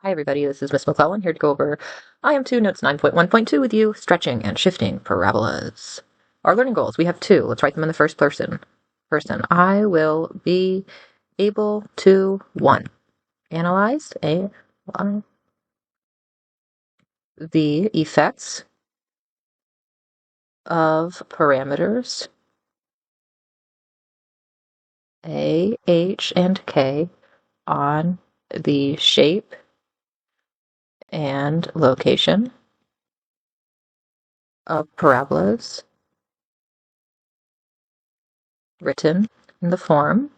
Hi everybody, this is Miss McClellan here to go over IM2 Notes 9.1.2 with you, stretching and shifting parabolas. Our learning goals, we have two. Let's write them in the first person. I will be able to, 1. Analyze the effects of parameters A, H, and K on the shape and location of parabolas written in the form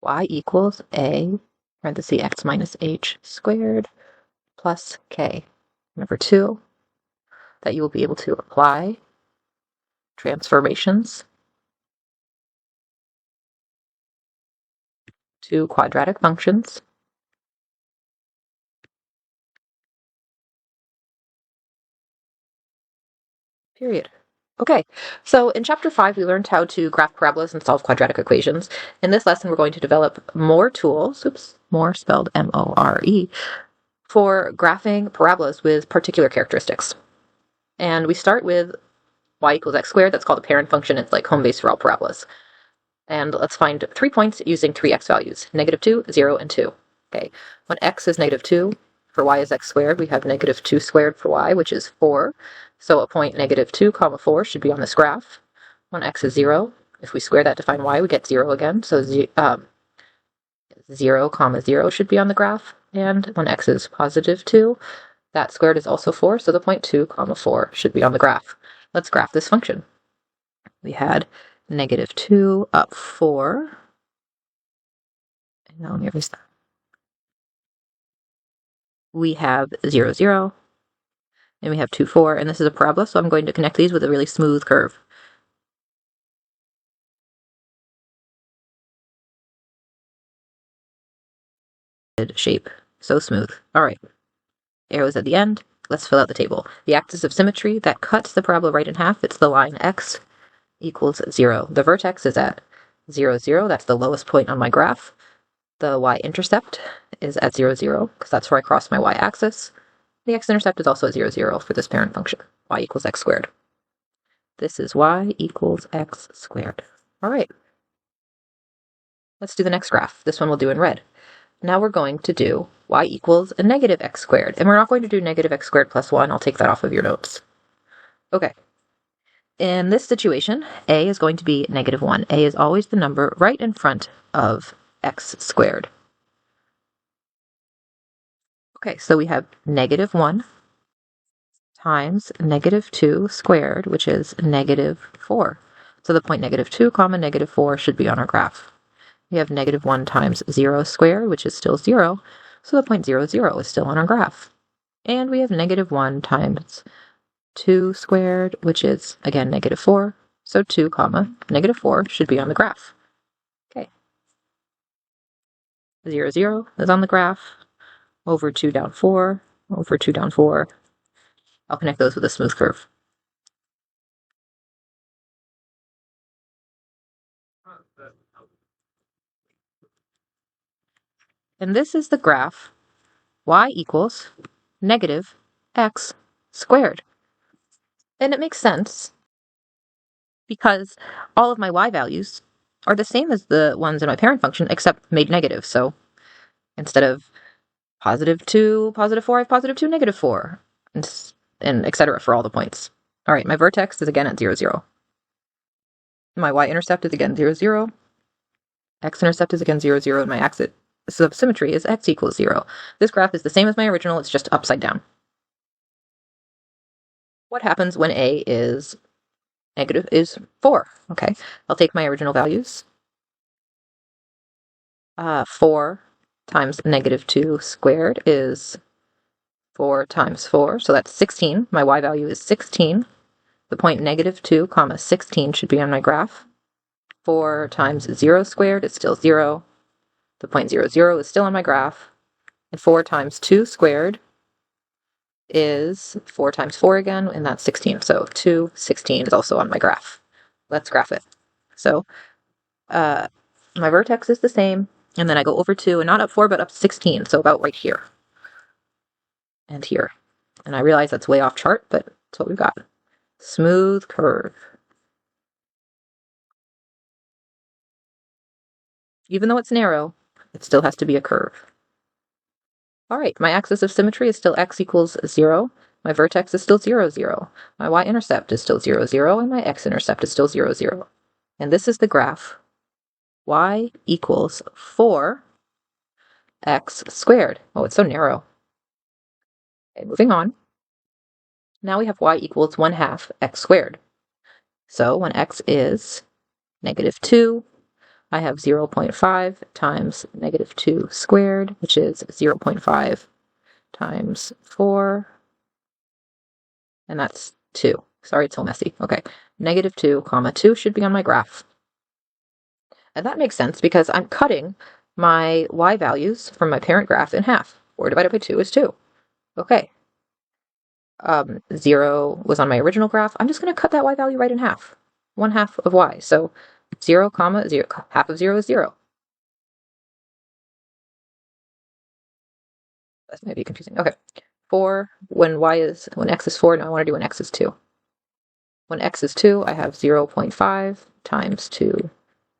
y equals a, parenthesis x minus h squared plus k. Number 2, that you will be able to apply transformations to quadratic functions period. Okay, so in chapter 5, we learned how to graph parabolas and solve quadratic equations. In this lesson, we're going to develop more tools, more spelled M-O-R-E, for graphing parabolas with particular characteristics. And we start with y equals x squared. That's called a parent function. It's like home base for all parabolas. And let's find 3 points using 3 x values, -2, 0, and 2. Okay, when x is -2, for y is x squared, we have -2 squared for y, which is 4. So a point -2, 4 should be on this graph. When x is 0, if we square that to find y, we get 0 again. So 0, 0 should be on the graph. And when x is +2, that squared is also 4, so the point 2, 4 should be on the graph. Let's graph this function. We had -2 up 4. And now let me erase that. We have 0, 0. And we have 2, 4. And this is a parabola, so I'm going to connect these with a really smooth curve. Shape. So smooth. All right. Arrows at the end. Let's fill out the table. The axis of symmetry that cuts the parabola right in half, it's the line x equals 0. The vertex is at 0, 0. That's the lowest point on my graph. The y-intercept is at 0, 0, because that's where I cross my y-axis. The x-intercept is also at 0, 0 for this parent function, y equals x squared. This is y equals x squared. All right. Let's do the next graph. This one we'll do in red. Now we're going to do y equals a -x squared. And we're not going to do -x squared plus 1. I'll take that off of your notes. Okay. In this situation, a is going to be -1. A is always the number right in front of x squared. Okay, so we have -1 times -2 squared, which is -4. So the point -2, -4 should be on our graph. We have -1 times 0 squared, which is still 0. So the point 0, 0 is still on our graph. And we have -1 times 2 squared, which is, again, -4. So 2, -4 should be on the graph. Okay. 0, 0 is on the graph. Over 2 down 4, over 2 down 4. I'll connect those with a smooth curve. And this is the graph y equals -x squared. And it makes sense because all of my y values are the same as the ones in my parent function, except made negative. So instead of +2, +4, I have +2, -4, and etc. for all the points. All right, my vertex is again at 0, 0. My y-intercept is again 0, 0. X-intercept is again 0, 0, and my axis of symmetry is x equals 0. This graph is the same as my original, it's just upside down. What happens when a is negative is 4? Okay, I'll take my original values. 4 times -2 squared is 4 times 4, so that's 16. My y value is 16. The point -2, 16 should be on my graph. 4 times 0 squared is still 0. The point 0, 0 is still on my graph. And 4 times 2 squared is 4 times 4 again, and that's 16. So 2, 16 is also on my graph. Let's graph it. So my vertex is the same. And then I go over 2, and not up 4, but up 16, so about right here. And here. And I realize that's way off chart, but that's what we've got. Smooth curve. Even though it's narrow, it still has to be a curve. All right, my axis of symmetry is still x equals 0. My vertex is still 0, 0. My y-intercept is still 0, 0, and my x-intercept is still 0, 0. And this is the graph y equals 4x squared. Oh, it's so narrow. Okay, moving on. Now we have y equals 1/2 x squared. So when x is -2, I have 0.5 times -2 squared, which is 0.5 times 4, and that's 2. Sorry, it's so messy. Okay, -2, comma 2 should be on my graph. And that makes sense because I'm cutting my y values from my parent graph in half. 4 divided by 2 is 2. Okay. 0 was on my original graph. I'm just going to cut that y value right in half. 1/2 of y. So 0, comma 0, half of 0 is 0. That might be confusing. Okay. 4, when x is 4, now I want to do when x is 2. When x is 2, I have 0.5 times 2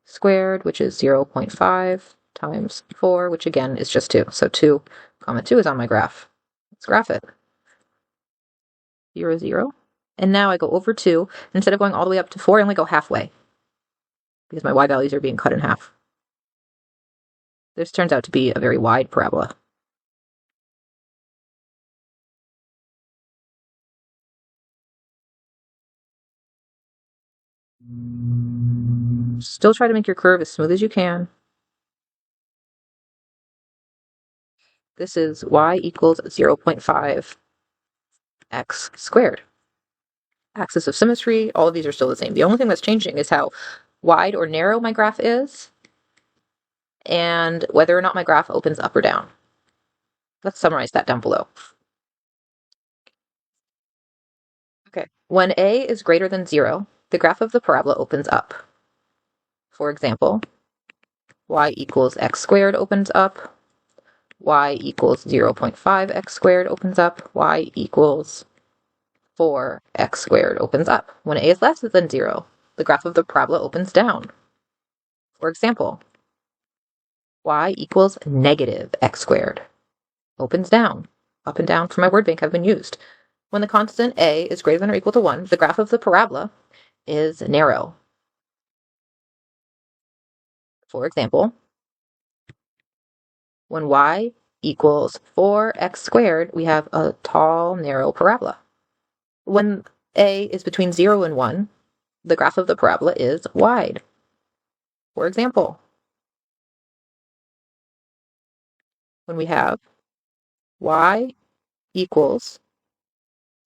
squared, which is 0.5 times 4, which again is just 2. So 2, comma 2 is on my graph. Let's graph it. 0, 0. And now I go over 2. Instead of going all the way up to 4, I only go halfway because my y values are being cut in half. This turns out to be a very wide parabola. Still try to make your curve as smooth as you can. This is y equals 0.5 x squared. Axis of symmetry, all of these are still the same. The only thing that's changing is how wide or narrow my graph is and whether or not my graph opens up or down. Let's summarize that down below. Okay, when a is greater than 0, the graph of the parabola opens up. For example, y equals x squared opens up, y equals 0.5 x squared opens up, y equals 4 x squared opens up. When a is less than 0, the graph of the parabola opens down. For example, y equals negative x squared opens down. Up and down for my word bank have been used. When the constant a is greater than or equal to 1, the graph of the parabola is narrow. For example, when y equals 4x squared, we have a tall, narrow parabola. When a is between 0 and 1, the graph of the parabola is wide. For example, when we have y equals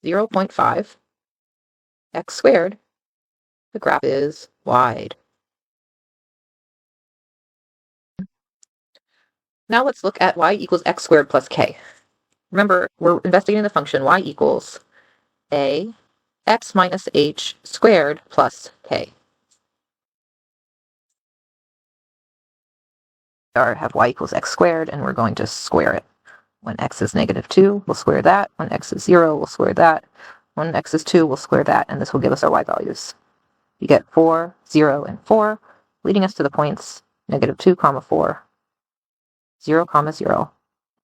0.5 x squared, the graph is wide. Now let's look at y equals x squared plus k. Remember, we're investigating the function y equals a x minus h squared plus k. We have y equals x squared, and we're going to square it. When x is -2, we'll square that. When x is 0, we'll square that. When x is 2, we'll square that, and this will give us our y values. You get 4, 0, and 4, leading us to the points -2, 4, 0, 0,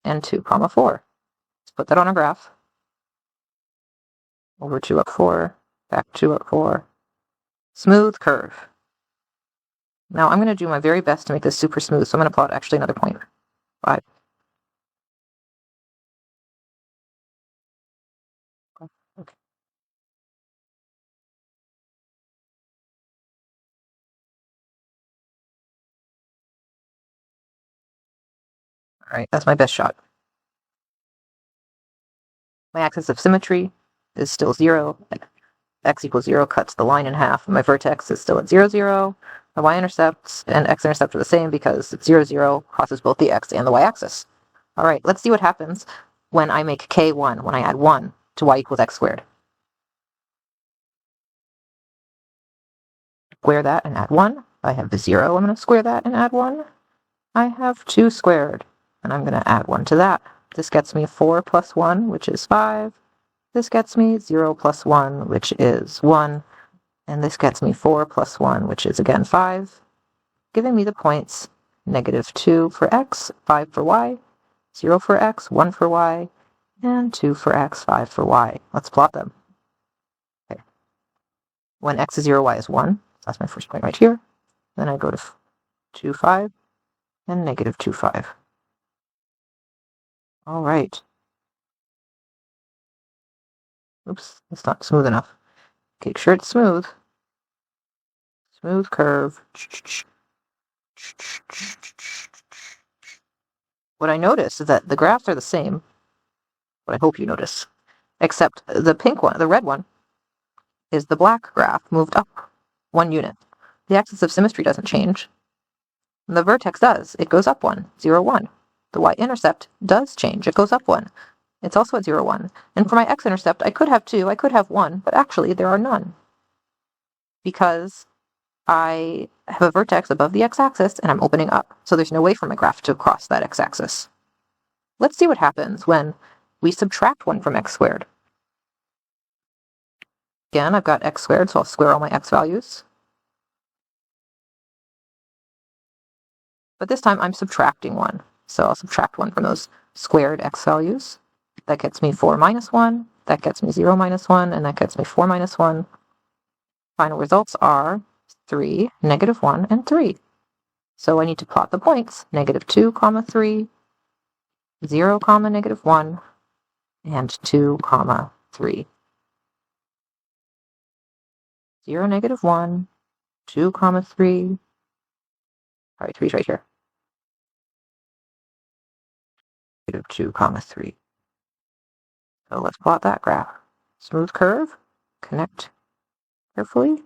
and 2, 4. Let's put that on a graph. Over 2 up 4, back 2 up 4. Smooth curve. Now I'm going to do my very best to make this super smooth, so I'm going to plot actually another point. 5. Okay. All right, that's my best shot. My axis of symmetry is still 0. X equals 0 cuts the line in half. My vertex is still at 0, 0. My y-intercepts and x-intercept are the same because it's 0, 0 crosses both the x and the y-axis. All right, let's see what happens when I make k 1, when I add 1 to y equals x squared. Square that and add 1. I have the 0. I'm going to square that and add 1. I have 2 squared, and I'm going to add 1 to that. This gets me 4 plus 1, which is 5. This gets me 0 plus 1, which is 1. And this gets me 4 plus 1, which is again 5, giving me the points -2 for x, 5 for y, 0 for x, 1 for y, and 2 for x, 5 for y. Let's plot them. Okay. When x is 0, y is 1. That's my first point right here. Then I go to 2, 5, and -2, 5. All right. Oops, it's not smooth enough. Make sure it's smooth. Smooth curve. What I notice is that the graphs are the same. What I hope you notice. Except the pink one, the red one, is the black graph moved up 1 unit. The axis of symmetry doesn't change. The vertex does. It goes up 1, 0, 1. The y-intercept does change. It goes up 1. It's also at 0, 1. And for my x-intercept, I could have 2, I could have 1, but actually there are none. Because I have a vertex above the x-axis and I'm opening up. So there's no way for my graph to cross that x-axis. Let's see what happens when we subtract 1 from x squared. Again, I've got x squared, so I'll square all my x values. But this time I'm subtracting 1. So I'll subtract 1 from those squared x values. That gets me 4 minus 1. That gets me 0 minus 1. And that gets me 4 minus 1. Final results are 3, -1, and 3. So I need to plot the points, -2, 3, 0, -1, and 2, 3. 0, -1, 2, 3. Sorry, 3's right here. -2, 3. So let's plot that graph. Smooth curve, connect carefully.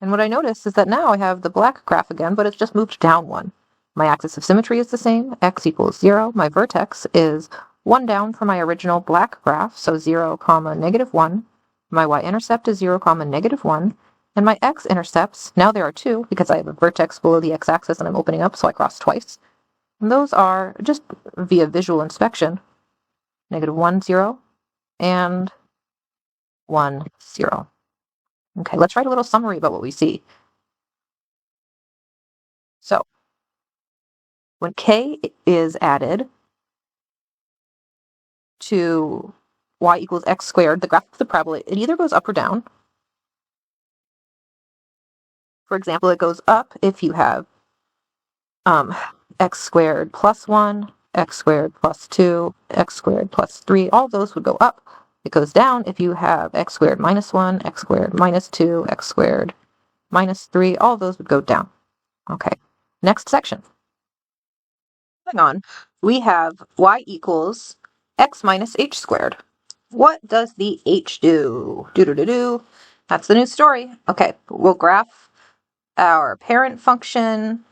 And what I notice is that now I have the black graph again, but it's just moved down 1. My axis of symmetry is the same, x equals 0. My vertex is 1 down from my original black graph, so 0, -1. My y-intercept is 0, -1. And my x-intercepts, now there are 2, because I have a vertex below the x-axis and I'm opening up, so I cross twice. And those are, just via visual inspection, -1, 0, and 1, 0. Okay, let's write a little summary about what we see. So, when k is added to y equals x squared, the graph of the parabola, it either goes up or down. For example, it goes up if you have x squared plus 1, x squared plus 2, x squared plus 3. All those would go up. It goes down if you have x squared minus 1, x squared minus 2, x squared minus 3. All those would go down. Okay, next section. Moving on, we have y equals x minus h squared. What does the h do? Do-do-do-do. That's the new story. Okay, we'll graph our parent function.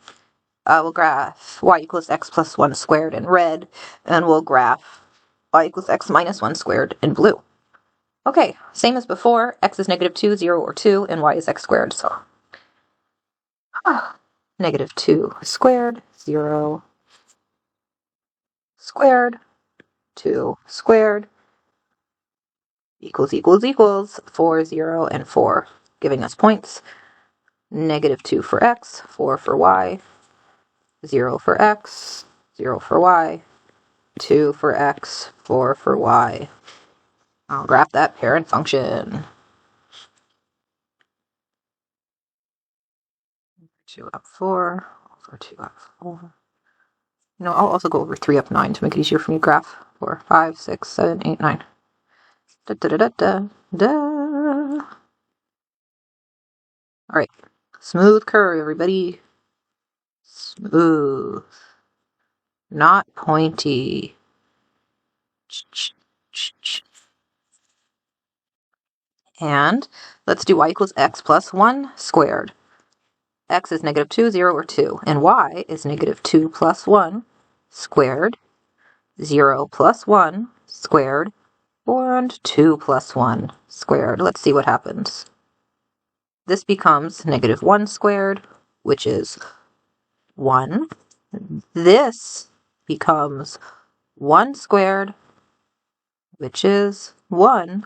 We'll graph y equals x plus 1 squared in red, and we'll graph y equals x minus 1 squared in blue. Okay, same as before, x is -2, 0, or 2, and y is x squared, so -2 squared, 0 squared, 2 squared, equals 4, 0, and 4, giving us points. -2 for x, 4 for y, 0 for x, 0 for y, 2 for x, 4 for y. I'll graph that parent function. 2 up 4, over 2 up 4. You know, I'll also go over 3 up 9 to make it easier for me to graph. 4, 5, 6, 7, 8, 9. Da, da, da, da, da, da. All right, smooth curve, everybody. Smooth, not pointy. And let's do y equals x plus 1 squared. X is -2, 0, or 2, and y is -2 plus 1 squared, 0 plus 1 squared, and 2 plus 1 squared. Let's see what happens. This becomes -1 squared, which is 1. This becomes 1 squared, which is 1.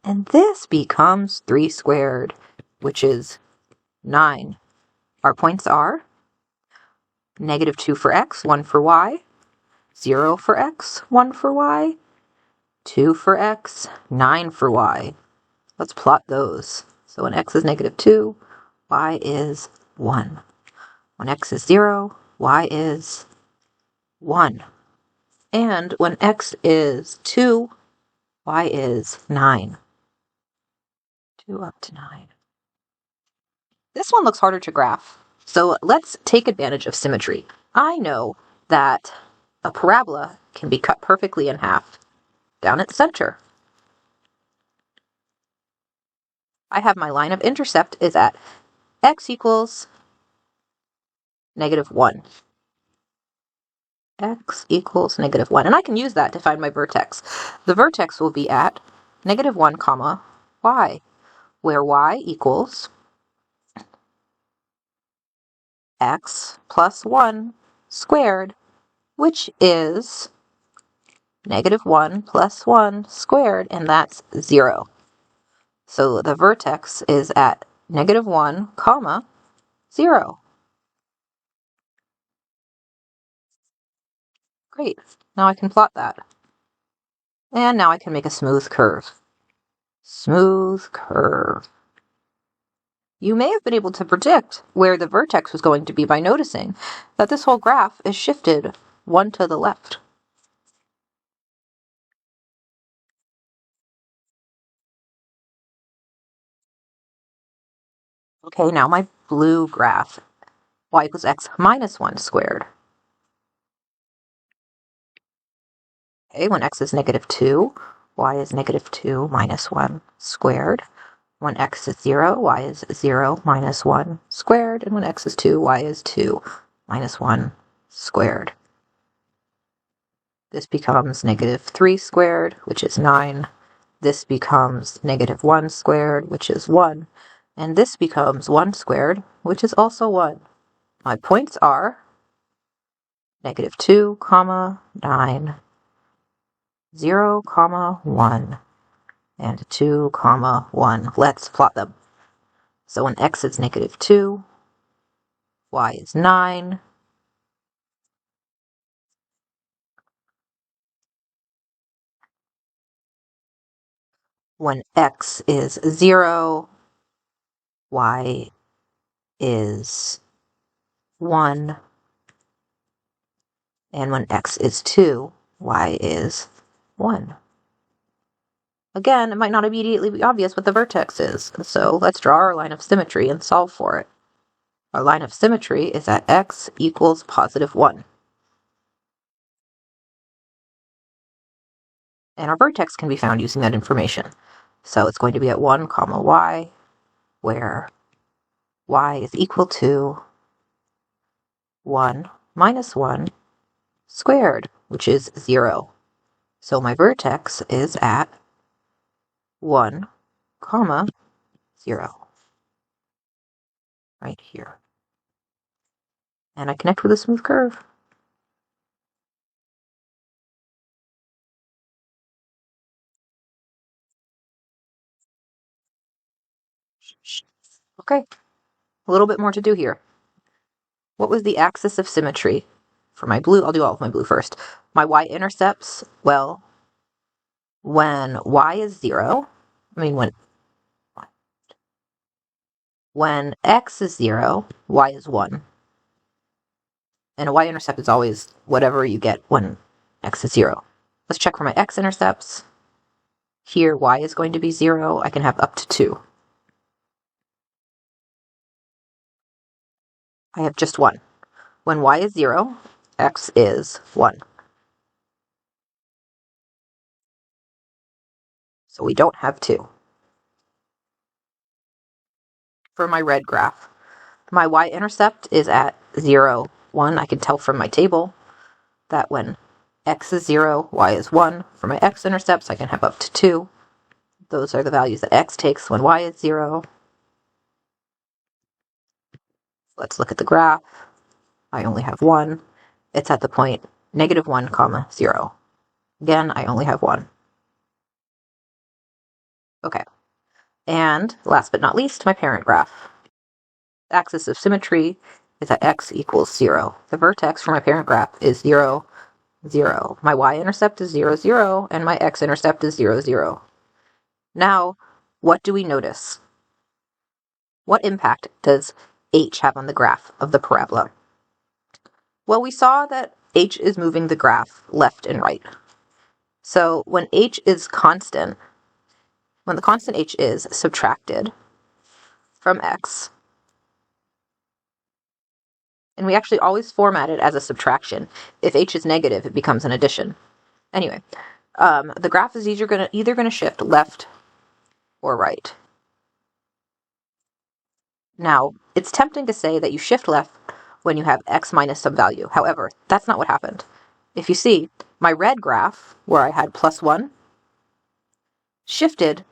And this becomes 3 squared, which is 9. Our points are -2 for x, 1 for y, 0 for x, 1 for y, 2 for x, 9 for y. Let's plot those. So when x is -2, y is 1. When x is 0, y is 1. And when x is 2, y is 9. 2 up to 9. This one looks harder to graph. So let's take advantage of symmetry. I know that a parabola can be cut perfectly in half down its center. I have my line of intercept is at x equals -1. X equals -1. And I can use that to find my vertex. The vertex will be at -1, comma, y, where y equals x plus 1 squared, which is -1 plus 1 squared, and that's 0. So the vertex is at -1, comma, 0. Great. Now I can plot that. And now I can make a smooth curve. Smooth curve. You may have been able to predict where the vertex was going to be by noticing that this whole graph is shifted 1 to the left. Okay, now my blue graph, y equals x minus 1 squared. Okay, when x is -2, y is -2 minus 1 squared. When x is 0, y is 0 minus 1 squared. And when x is 2, y is 2 minus 1 squared. This becomes -3 squared, which is 9. This becomes -1 squared, which is 1. And this becomes 1 squared, which is also 1. My points are -2, comma, 9, 0, comma, 1, and 2, comma, 1. Let's plot them. So when x is -2, y is 9. When x is 0, y is 1. And when x is 2, y is 1. Again, it might not immediately be obvious what the vertex is, so let's draw our line of symmetry and solve for it. Our line of symmetry is at x equals +1. And our vertex can be found using that information. So it's going to be at 1, comma, y, where y is equal to 1 minus 1 squared, which is 0. So my vertex is at 1, comma, 0. Right here. And I connect with a smooth curve. Okay, a little bit more to do here. What was the axis of symmetry? For my blue, I'll do all of my blue first. My y-intercepts, well, when y is 0, when x is 0, y is 1. And a y-intercept is always whatever you get when x is 0. Let's check for my x-intercepts. Here, y is going to be 0. I can have up to 2. I have just 1. When y is 0, x is 1. So we don't have 2. For my red graph, my y-intercept is at 0, 1. I can tell from my table that when x is 0, y is 1. For my x-intercepts, I can have up to 2. Those are the values that x takes when y is 0. Let's look at the graph. I only have one. It's at the point -1, comma 0. Again, I only have one. Okay. And last but not least, my parent graph. The axis of symmetry is at x equals 0. The vertex for my parent graph is 0, 0. My y-intercept is 0, 0, and my x-intercept is 0, 0. Now, what do we notice? What impact does h have on the graph of the parabola? Well, we saw that h is moving the graph left and right. So when h is constant, when the constant h is subtracted from x, and we actually always format it as a subtraction. If h is negative, it becomes an addition. Anyway, the graph is either going to shift left or right. Now, it's tempting to say that you shift left when you have x minus some value. However, that's not what happened. If you see, my red graph, where I had +1, shifted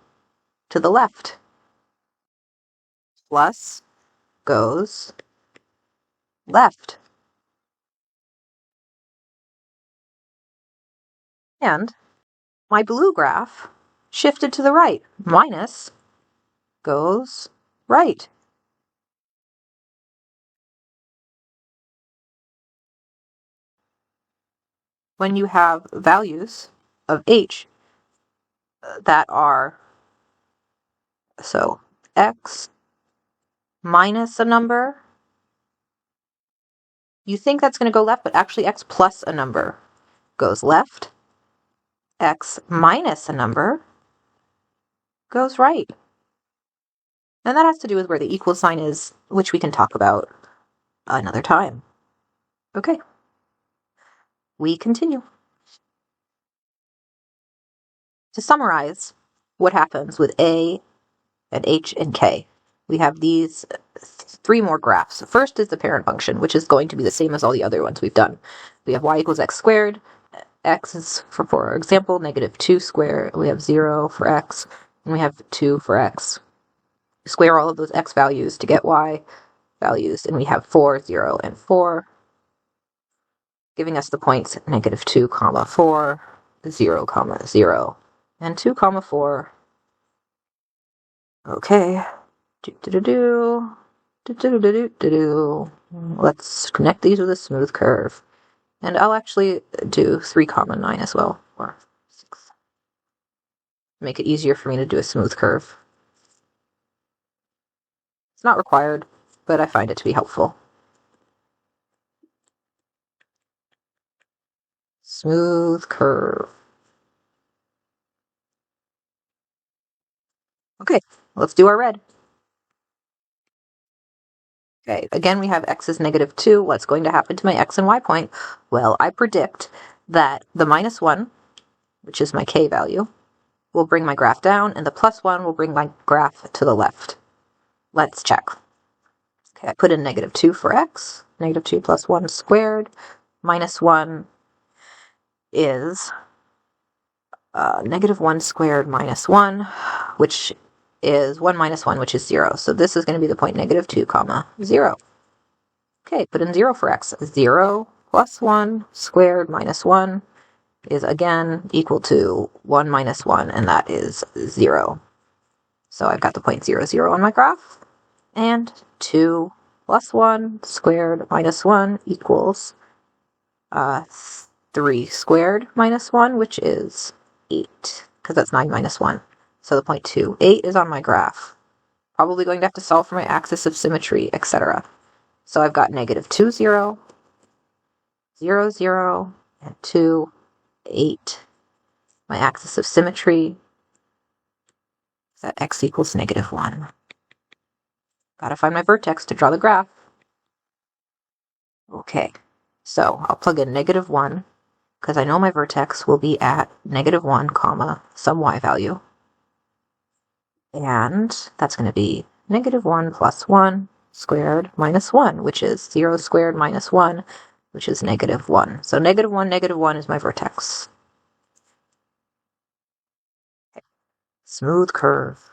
to the left. Plus goes left. And my blue graph shifted to the right. Minus goes right. When you have values of h that are, so x minus a number, you think that's going to go left, but actually x plus a number goes left. X minus a number goes right. And that has to do with where the equal sign is, which we can talk about another time. Okay, we continue. To summarize what happens with A and H and K, we have these three more graphs. First is the parent function, which is going to be the same as all the other ones we've done. We have y equals x squared. X is, for example, -2 squared. We have 0 for x, and we have 2 for x. Square all of those x values to get y values, and we have 4, 0, and 4, giving us the points -2, 4, 0, 0, and 2, 4. Okay. Let's connect these with a smooth curve. And I'll actually do 3, 9 as well, or 6. Make it easier for me to do a smooth curve. It's not required, but I find it to be helpful. Smooth curve. Okay, let's do our red. Okay, again, we have x is -2. What's going to happen to my x and y point? Well, I predict that the -1, which is my k value, will bring my graph down, and the +1 will bring my graph to the left. Let's check. Okay, I put in -2 for x. -2 plus 1 squared. -1 is -1 squared minus 1, which is 1 minus 1, which is 0. So this is going to be the point -2, 0. Okay, put in 0 for x. 0 plus 1 squared minus 1 is again equal to 1 minus 1, and that is 0. So I've got the point 0, 0 on my graph. And 2 plus 1 squared minus 1 equals 3 squared minus 1, which is 8, because that's 9 minus 1. So the point 2, 8 is on my graph. Probably going to have to solve for my axis of symmetry, etc. So I've got -2, 0, 0, 0, and 2, 8. My axis of symmetry is at x equals -1. Gotta find my vertex to draw the graph. Okay, so I'll plug in -1, because I know my vertex will be at -1, some y value. And that's going to be -1 plus 1 squared minus 1, which is 0 squared minus 1, which is -1. So -1, -1 is my vertex. Okay. Smooth curve.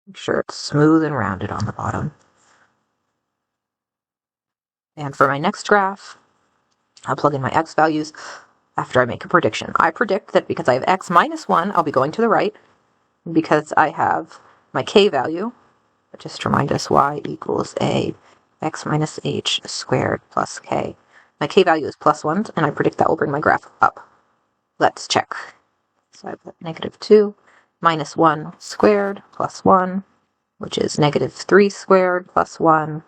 Make sure it's smooth and rounded on the bottom. And for my next graph, I'll plug in my x values after I make a prediction. I predict that because I have x minus 1, I'll be going to the right. Because I have my k value, just to remind us, y equals a x minus h squared plus k. My k value is plus 1, and I predict that will bring my graph up. Let's check. So I put negative 2 minus 1 squared plus 1, which is negative 3 squared plus 1,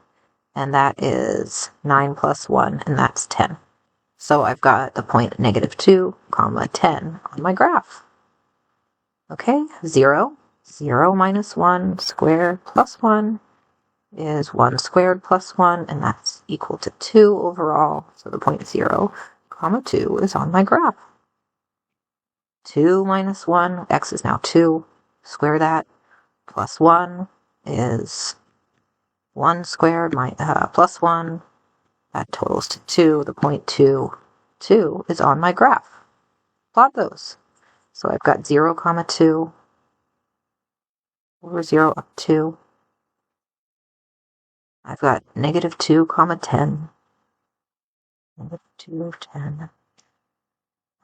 and that is 9 plus 1, and that's 10. So I've got the point negative 2, comma 10 on my graph. Okay, 0. 0 minus 1 squared plus 1 is 1 squared plus 1, and that's equal to 2 overall. So the point 0, comma 2 is on my graph. 2 minus 1, x is now 2, square that, plus 1 is 1 squared plus 1, that totals to 2, the point 2, 2 is on my graph. Plot those. So I've got 0, comma 2, over 0 up 2. I've got negative 2, comma 10, negative 2, 10.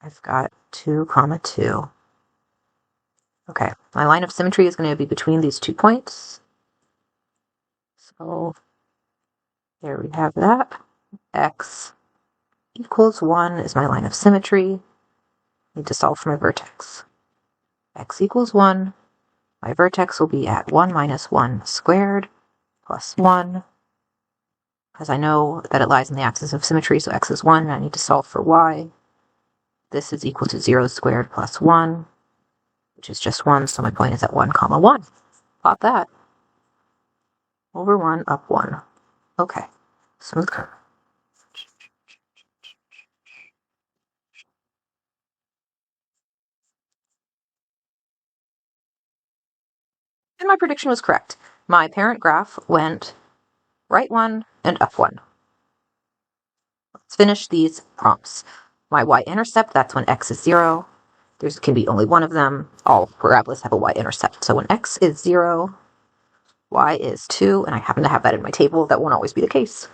I've got 2, comma 2. Okay, my line of symmetry is going to be between these 2 points. So there we have that. X equals 1 is my line of symmetry. I need to solve for my vertex. X equals 1. My vertex will be at 1 minus 1 squared plus 1. Because I know that it lies in the axis of symmetry, so x is 1, and I need to solve for y. This is equal to 0 squared plus 1, which is just 1, so my point is at 1, comma 1. Plot that. Over 1, up 1. Okay, smooth curve. And my prediction was correct. My parent graph went right 1 and up 1. Let's finish these prompts. My y-intercept, that's when x is 0. There can be only one of them. All parabolas have a y-intercept. So when x is 0, y is 2, and I happen to have that in my table. That won't always be the case.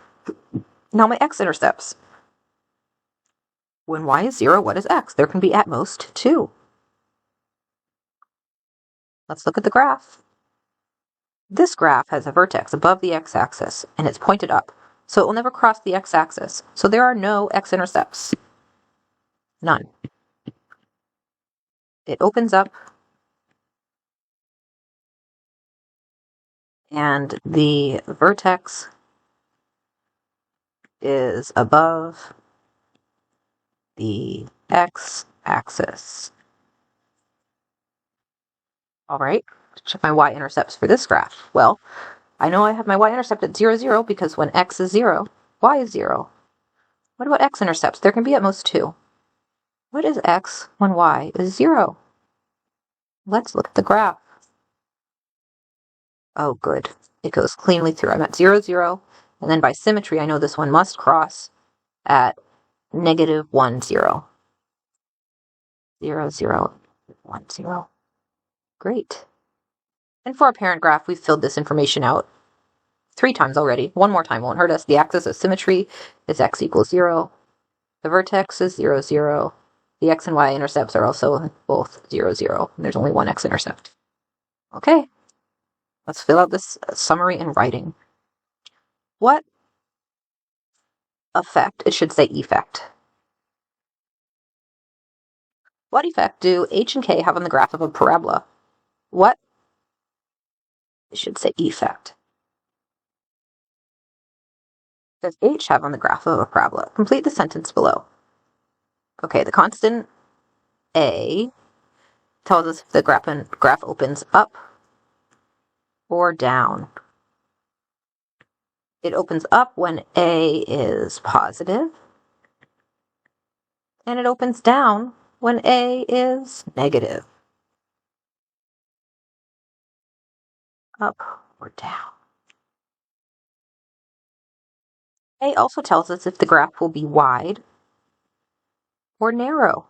Now my x-intercepts. When y is 0, what is x? There can be at most 2. Let's look at the graph. This graph has a vertex above the x-axis, and it's pointed up, so it will never cross the x-axis. So there are no x-intercepts. None. It opens up, and the vertex is above the x-axis. All right, check my y-intercepts for this graph. Well, I know I have my y-intercept at 0, 0 because when x is 0, y is 0. What about x-intercepts? There can be at most 2. What is x when y is 0? Let's look at the graph. Oh, good. It goes cleanly through. I'm at 0, 0, and then by symmetry, I know this one must cross at negative 1, 0. 0, 0, 1, 0. Great. And for our parent graph, we've filled this information out 3 times already. One more time won't hurt us. The axis of symmetry is x equals 0. The vertex is 0, 0. The x and y intercepts are also both 0, 0. And there's only one x-intercept. Okay. Let's fill out this summary in writing. What effect, it should say effect. What effect do h and k have on the graph of a parabola? What, it should say effect, does h have on the graph of a parabola? Complete the sentence below. Okay, the constant a tells us if the graph opens up or down. It opens up when a is positive, and it opens down when a is negative. Up or down. A also tells us if the graph will be wide or narrow.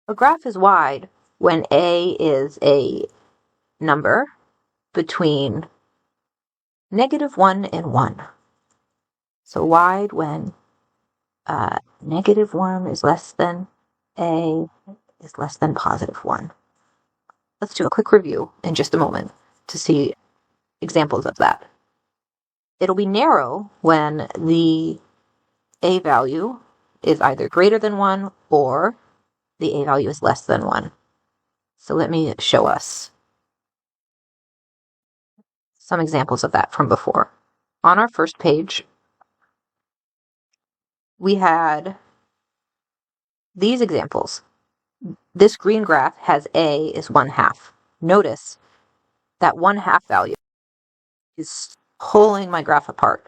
A graph is wide when a is a number between -1 and 1. So wide when -1 is less than a is less than +1. Let's do a quick review in just a moment to see examples of that. It'll be narrow when the a value is either greater than 1 or the a value is less than 1. So let me show us some examples of that from before. On our first page, we had these examples. This green graph has a is 1/2. Notice that 1/2 value is pulling my graph apart.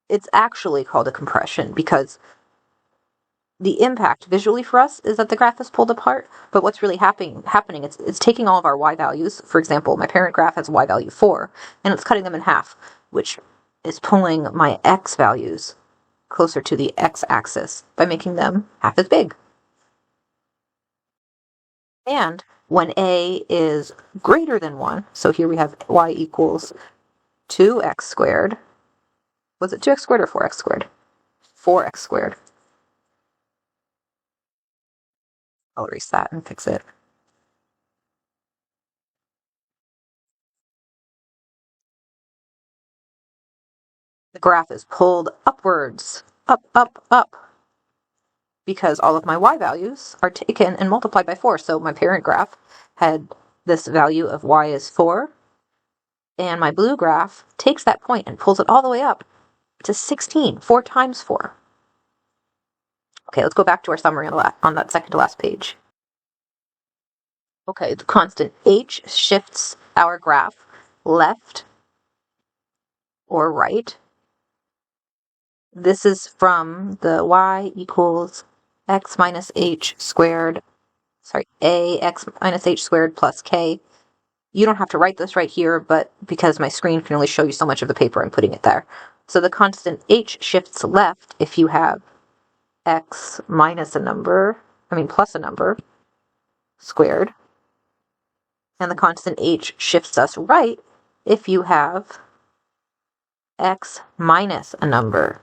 It's actually called a compression because the impact visually for us is that the graph is pulled apart, but what's really happening, it's taking all of our y values. For example, my parent graph has y value 4, and it's cutting them in half, which is pulling my x values closer to the x-axis by making them half as big. And when a is greater than 1, so here we have y equals 2x squared. Was it 2x squared or 4x squared? 4x squared. I'll erase that and fix it. The graph is pulled upwards, up, up, up, because all of my y values are taken and multiplied by 4. So my parent graph had this value of y is 4, and my blue graph takes that point and pulls it all the way up to 16, 4 times 4. Okay, let's go back to our summary on that second to last page. Okay, the constant h shifts our graph left or right. This is from the y equals x minus h squared, ax minus h squared plus k. You don't have to write this right here, but because my screen can only show you so much of the paper, I'm putting it there. So the constant h shifts left if you have x minus a number, plus a number, squared. And the constant h shifts us right if you have x minus a number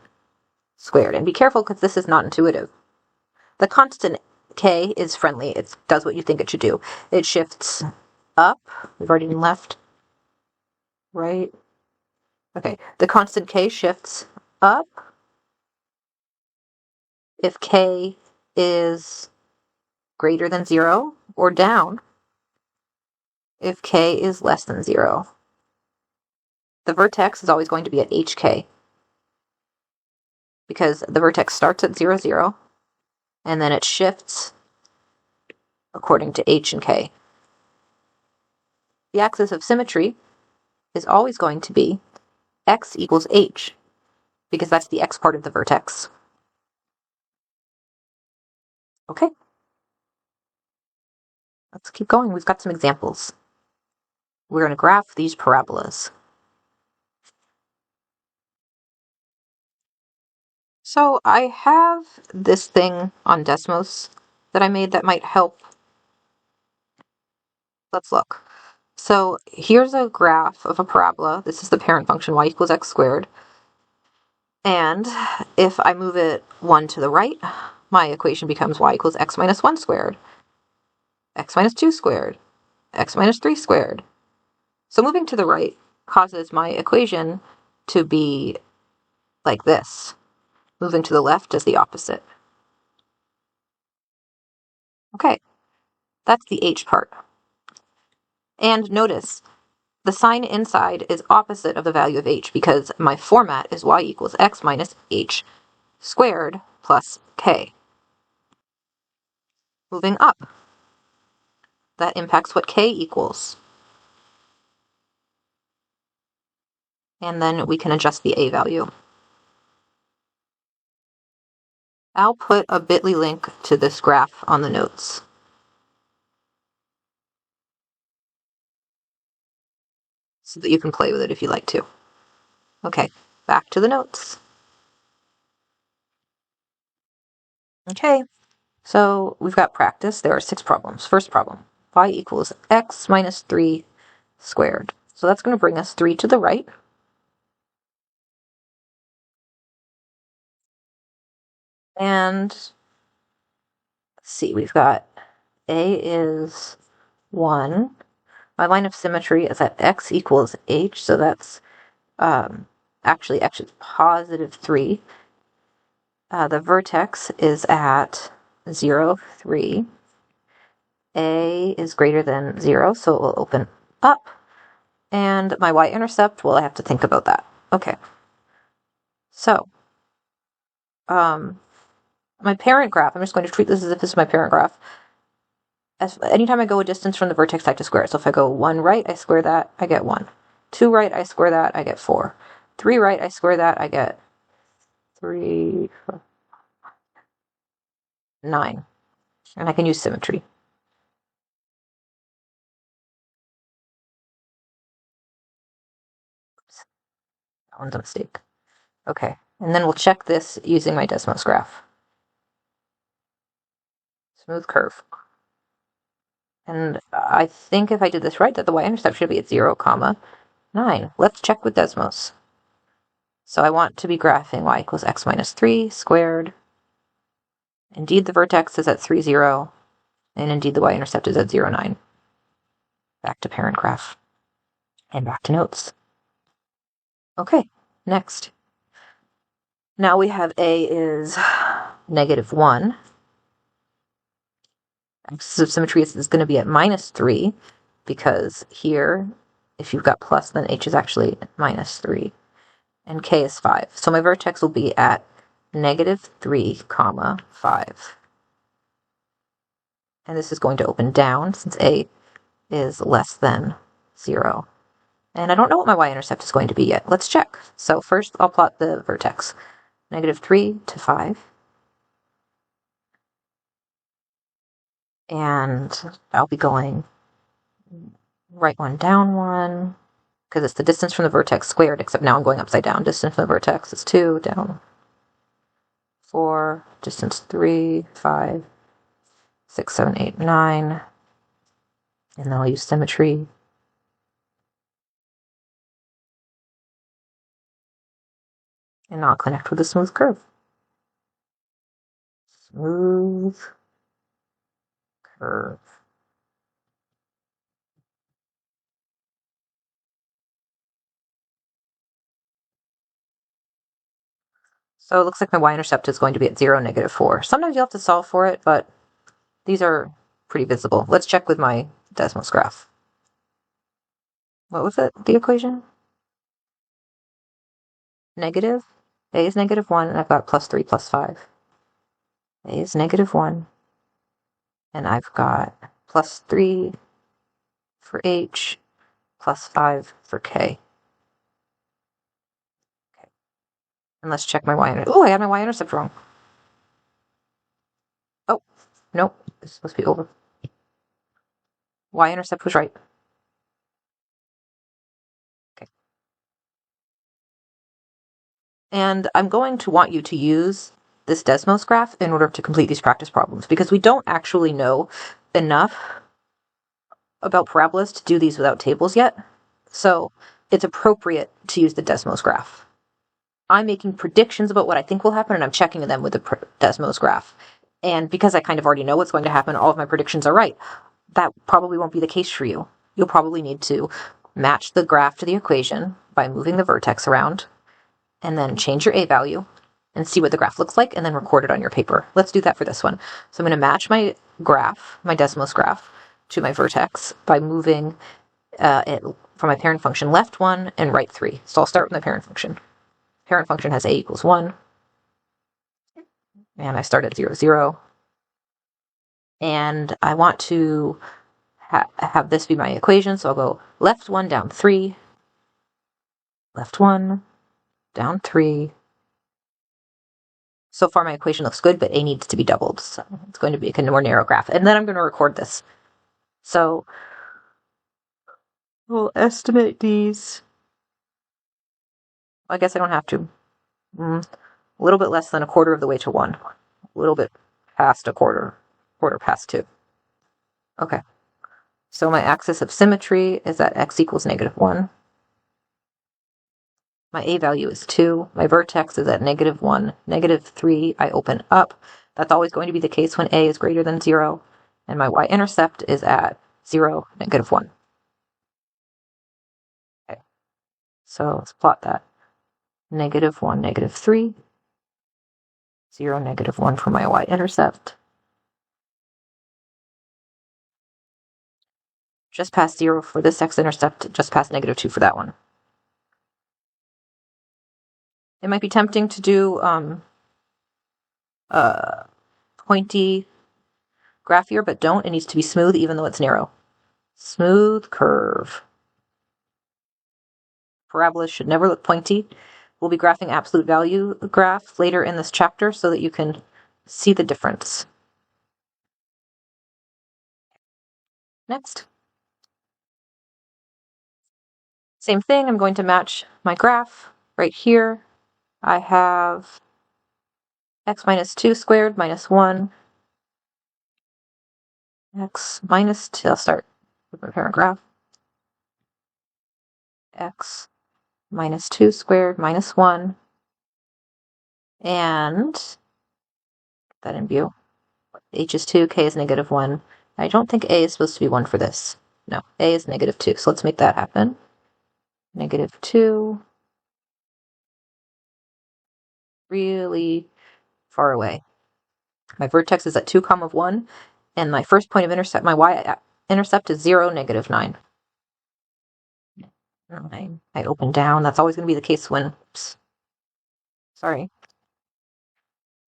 squared. And be careful because this is not intuitive. The constant k is friendly. It does what you think it should do. It shifts up. We've already done left, right. Okay, the constant k shifts up if k is greater than 0, or down if k is less than 0. The vertex is always going to be at hk because the vertex starts at 0, 0, and then it shifts according to h and k. The axis of symmetry is always going to be x equals h, because that's the x part of the vertex. Okay. Let's keep going. We've got some examples. We're going to graph these parabolas. So I have this thing on Desmos that I made that might help. Let's look. So here's a graph of a parabola. This is the parent function y equals x squared. And if I move it 1 to the right, my equation becomes y equals x minus 1 squared, x minus 2 squared, x minus 3 squared. So moving to the right causes my equation to be like this. Moving to the left is the opposite. Okay, that's the h part. And notice, the sign inside is opposite of the value of h because my format is y equals x minus h squared plus k. Moving up, that impacts what k equals. And then we can adjust the a value. I'll put a bit.ly link to this graph on the notes. So that you can play with it if you like to. Okay, back to the notes. Okay, so we've got practice. There are 6 problems. First problem. y equals x minus 3 squared. So that's going to bring us 3 to the right. And let's see, we've got a is 1. My line of symmetry is at x equals h, so that's actually x is positive 3. The vertex is at 0, 3. A is greater than 0, so it will open up. And my y-intercept, well, I have to think about that. Okay. So, my parent graph, I'm just going to treat this as if this is my parent graph. Anytime I go a distance from the vertex, I have to square it. So if I go 1 right, I square that, I get 1. 2 right, I square that, I get 4. 3 right, I square that, I get 3, 4, 9. And I can use symmetry. Oops. That one's a mistake. Okay, and then we'll check this using my Desmos graph. Smooth curve. And I think if I did this right, that the y-intercept should be at 0, 9. Let's check with Desmos. So I want to be graphing y equals x minus 3 squared. Indeed, the vertex is at 3, 0. And indeed, the y-intercept is at 0, 9. Back to parent graph. And back to notes. Okay, next. Now we have a is negative 1. Axis of symmetry is going to be at minus 3, because here, if you've got plus, then h is actually minus 3. And k is 5. So my vertex will be at negative 3, 5. And this is going to open down, since a is less than 0. And I don't know what my y-intercept is going to be yet. Let's check. So first, I'll plot the vertex. Negative 3 to 5. And I'll be going right 1, down 1, because it's the distance from the vertex squared, except now I'm going upside down. Distance from the vertex is 2, down 4, distance 3, 5, 6, 7, 8, 9. And then I'll use symmetry. And I'll connect with a smooth curve. Smooth curve. So it looks like my y-intercept is going to be at 0, negative 4. Sometimes you'll have to solve for it, but these are pretty visible. Let's check with my Desmos graph. What was it, the equation? Negative. A is negative 1, and I've got plus 3, plus 5. A is negative 1, and I've got plus 3 for h, plus 5 for k. Okay. And let's check my y-intercept. Oh, I had my y-intercept wrong. Oh, nope. This is supposed to be over. Y-intercept was right. Okay. And I'm going to want you to use this Desmos graph in order to complete these practice problems, because we don't actually know enough about parabolas to do these without tables yet. So it's appropriate to use the Desmos graph. I'm making predictions about what I think will happen, and I'm checking them with the Desmos graph. And because I kind of already know what's going to happen, all of my predictions are right. That probably won't be the case for you. You'll probably need to match the graph to the equation by moving the vertex around, and then change your a value and see what the graph looks like, and then record it on your paper. Let's do that for this one. So I'm going to match my graph, my Desmos graph, to my vertex by moving it from my parent function left 1 and right 3. So I'll start with my parent function. Parent function has a equals 1. And I start at 0, 0. And I want to have this be my equation, so I'll go left 1, down 3. Left 1, down 3. So far my equation looks good, but a needs to be doubled. So it's going to be a more narrow graph. And then I'm going to record this. So we'll estimate these. I guess I don't have to. A little bit less than a quarter of the way to 1. A little bit past a quarter past 2. Okay. So my axis of symmetry is at x equals -1. My a value is 2. My vertex is at -1, -3. I open up. That's always going to be the case when a is greater than 0. And my y-intercept is at 0, -1. Okay. So let's plot that. -1, -3. 0, -1 for my y-intercept. Just past 0 for this x-intercept, just past -2 for that one. It might be tempting to do pointy graph here, but don't. It needs to be smooth even though it's narrow. Smooth curve. Parabolas should never look pointy. We'll be graphing absolute value graph later in this chapter so that you can see the difference. Next. Same thing, I'm going to match my graph. Right here, I have x minus 2 squared minus 1. X minus 2, I'll start with my parent graph. X minus 2 squared minus 1. And get that in view. H is 2, k is -1. I don't think a is supposed to be 1 for this. No, a is -2, so let's make that happen. -2. Really far away. My vertex is at 2, 1, and my first point of intercept, my y-intercept is 0, -9. I open down. That's always going to be the case when, oops, sorry,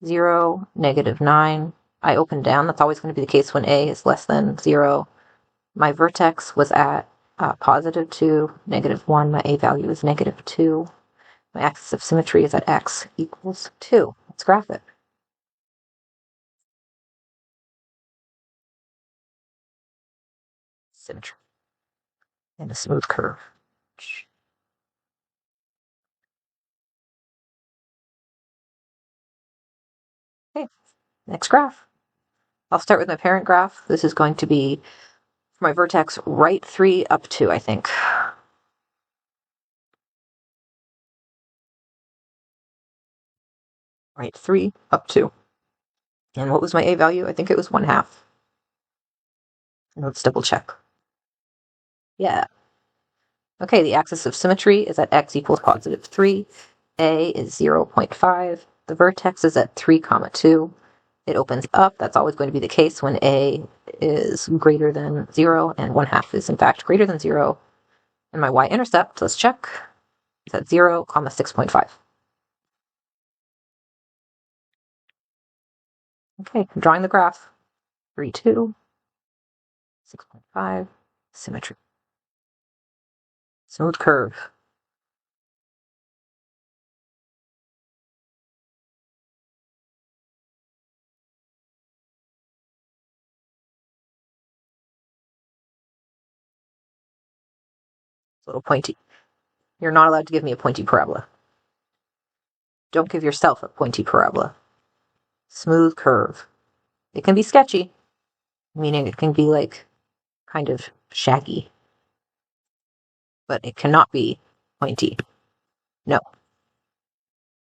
0, -9. I open down. That's always going to be the case when a is less than 0. My vertex was at +2, -1. My a value is -2. My axis of symmetry is at x equals 2. Let's graph it. Symmetry. And a smooth curve. Okay, next graph. I'll start with my parent graph. This is going to be for my vertex right 3 up 2, I think. Right 3 up 2. And what was my a value? I think it was 1/2. Let's double check. Yeah. Okay, the axis of symmetry is at x equals +3. A is 0.5. The vertex is at 3, 2. It opens up. That's always going to be the case when a is greater than 0, and 1/2 is in fact greater than 0. And my y-intercept, let's check, is at 0, 6.5. Okay, I'm drawing the graph. 3, 2, 6.5, symmetry. Smooth curve. It's a little pointy. You're not allowed to give me a pointy parabola. Don't give yourself a pointy parabola. Smooth curve. It can be sketchy, meaning it can be like kind of shaggy, but it cannot be pointy. No.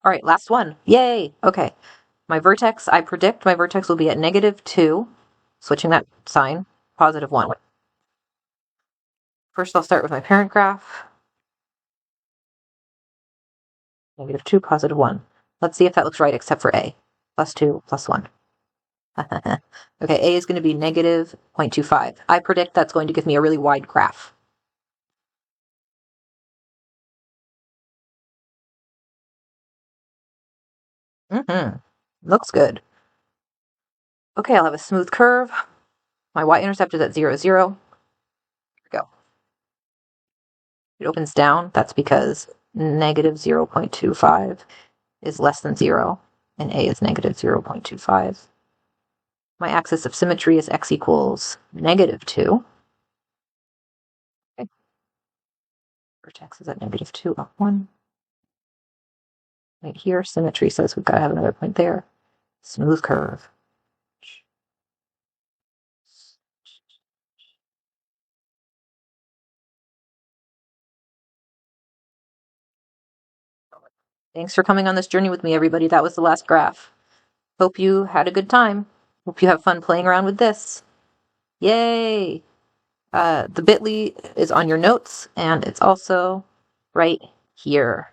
All right, last one. Yay! Okay. My vertex, I predict my vertex will be at -2, switching that sign, +1. First, I'll start with my parent graph. -2, +1. Let's see if that looks right except for a. +2, +1. Okay, a is going to be -0.25. I predict that's going to give me a really wide graph. Looks good. Okay, I'll have a smooth curve. My y-intercept is at 0, 0. Here we go. It opens down. That's because -0.25 is less than 0, and a is -0.25. My axis of symmetry is x equals -2. Okay. Vertex is at -2 up 1. Right here, symmetry says we've got to have another point there. Smooth curve. Thanks for coming on this journey with me, everybody. That was the last graph. Hope you had a good time. Hope you have fun playing around with this. Yay! The bit.ly is on your notes, and it's also right here.